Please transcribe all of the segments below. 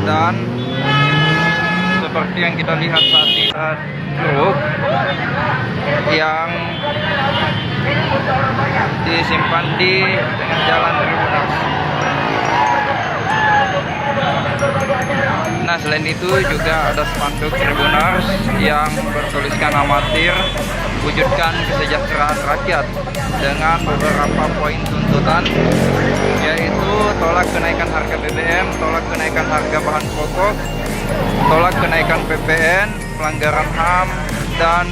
dan seperti yang kita lihat saat ini truk yang disimpan di tengah jalan Tribunars. Nah, selain itu juga ada spanduk Tribunars yang bertuliskan amatir wujudkan kesejahteraan rakyat dengan beberapa poin tuntutan, yaitu tolak kenaikan harga BBM, tolak kenaikan harga bahan pokok, tolak kenaikan PPN, pelanggaran HAM, dan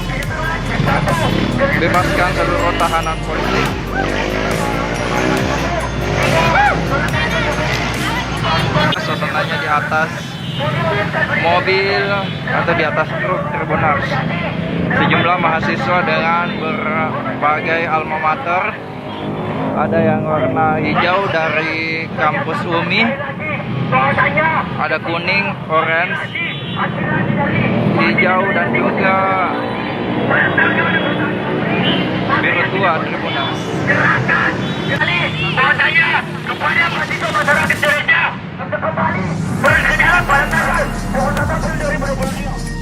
bebaskan seluruh tahanan politik. Suasananya di atas mobil atau di atas truk Tribunars. Sejumlah mahasiswa dengan berbagai alma mater. Ada yang warna hijau dari kampus UMI, ada kuning, orange, hijau, dan juga biru tua Tribunars. Bahwasanya kepada mahasiswa masyarakat gereja untuk kembali berkejalan pada tanggal 21 April 2022.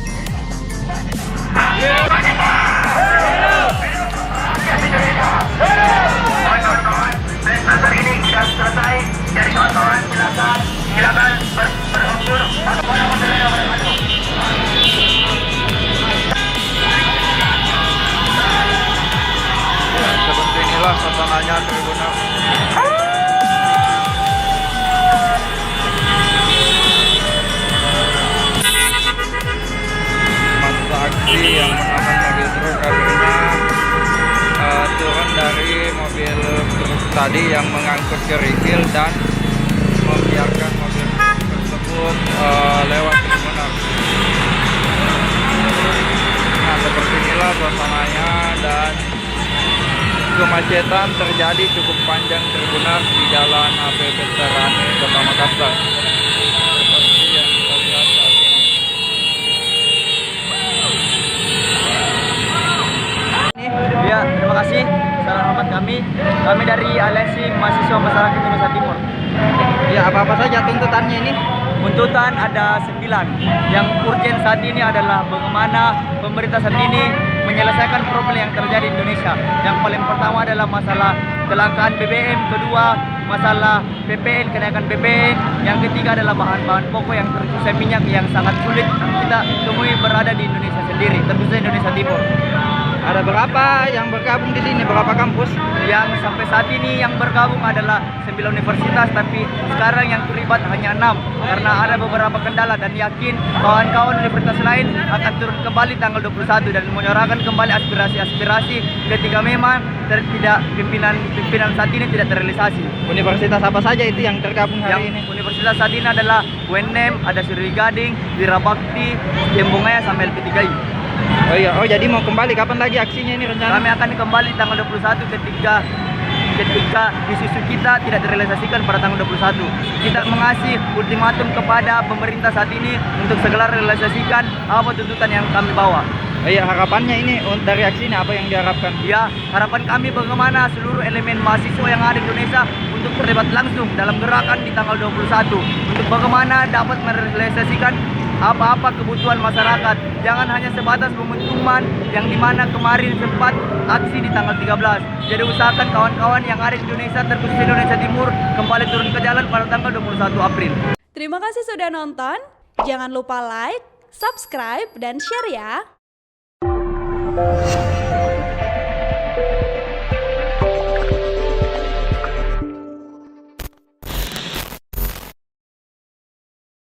Kawan-kawan, ini sudah selesai. Jadi kawan-kawan silakan berkumpul atau Seperti inilah suasananya Tribunars. Masa aksi yang menahan mobil truk akhirnya turun dari mobil truk tadi yang mengangkut kerikil dan membiarkan mobil tersebut lewat Tribunars. Nah, seperti inilah suasananya, dan kemacetan terjadi cukup panjang Tribunars di Jalan AP Veterane Kota Makassar. Seperti yang kita lihat saat ini. Ya, terima kasih. Salam hormat kami. Kami dari Aliansi Mahasiswa Masyarakat Indonesia Timur. Ya, apa-apa saja tuntutannya ini? Tuntutan ada 9. Yang urgen saat ini adalah bagaimana pemerintah saat ini menyelesaikan problem yang terjadi di Indonesia. Yang paling pertama adalah masalah kelangkaan BBM, kedua masalah PPN, kenaikan PPN, yang ketiga adalah bahan-bahan pokok yang terkhususnya minyak yang sangat sulit kita temui berada di Indonesia sendiri, terkhususnya Indonesia Timur. Ada berapa yang bergabung di sini? Berapa kampus? Yang sampai saat ini yang bergabung adalah 9 universitas, tapi sekarang yang terlibat hanya 6 karena ada beberapa kendala, dan yakin kawan-kawan universitas lain akan turun kembali tanggal 21 dan menyuarakan kembali aspirasi-aspirasi ketika memang tidak pimpinan saat ini tidak terrealisasi. Universitas apa saja itu yang tergabung hari ini? Universitas saat ini adalah UNM, ada Sri Gading, Wirabakti, Jembungaya, sama LP3I. Oh iya, jadi mau kembali kapan lagi aksinya ini rencana? Kami akan kembali tanggal 21 ketika isu kita tidak terrealisasikan pada tanggal 21. Kita mengasih ultimatum kepada pemerintah saat ini untuk segera realisasikan apa tuntutan yang kami bawa. Iya, harapannya ini dari aksi ini apa yang diharapkan? Ya, harapan kami bagaimana seluruh elemen mahasiswa yang ada di Indonesia untuk terlibat langsung dalam gerakan di tanggal 21 untuk bagaimana dapat merealisasikan apa-apa kebutuhan masyarakat. Jangan hanya sebatas momentuman yang dimana kemarin sempat aksi di tanggal 13. Jadi usahakan kawan-kawan yang ada di Indonesia, terkhusus Indonesia Timur, kembali turun ke jalan pada tanggal 21 April. Terima kasih sudah nonton. Jangan lupa like, subscribe, dan share ya.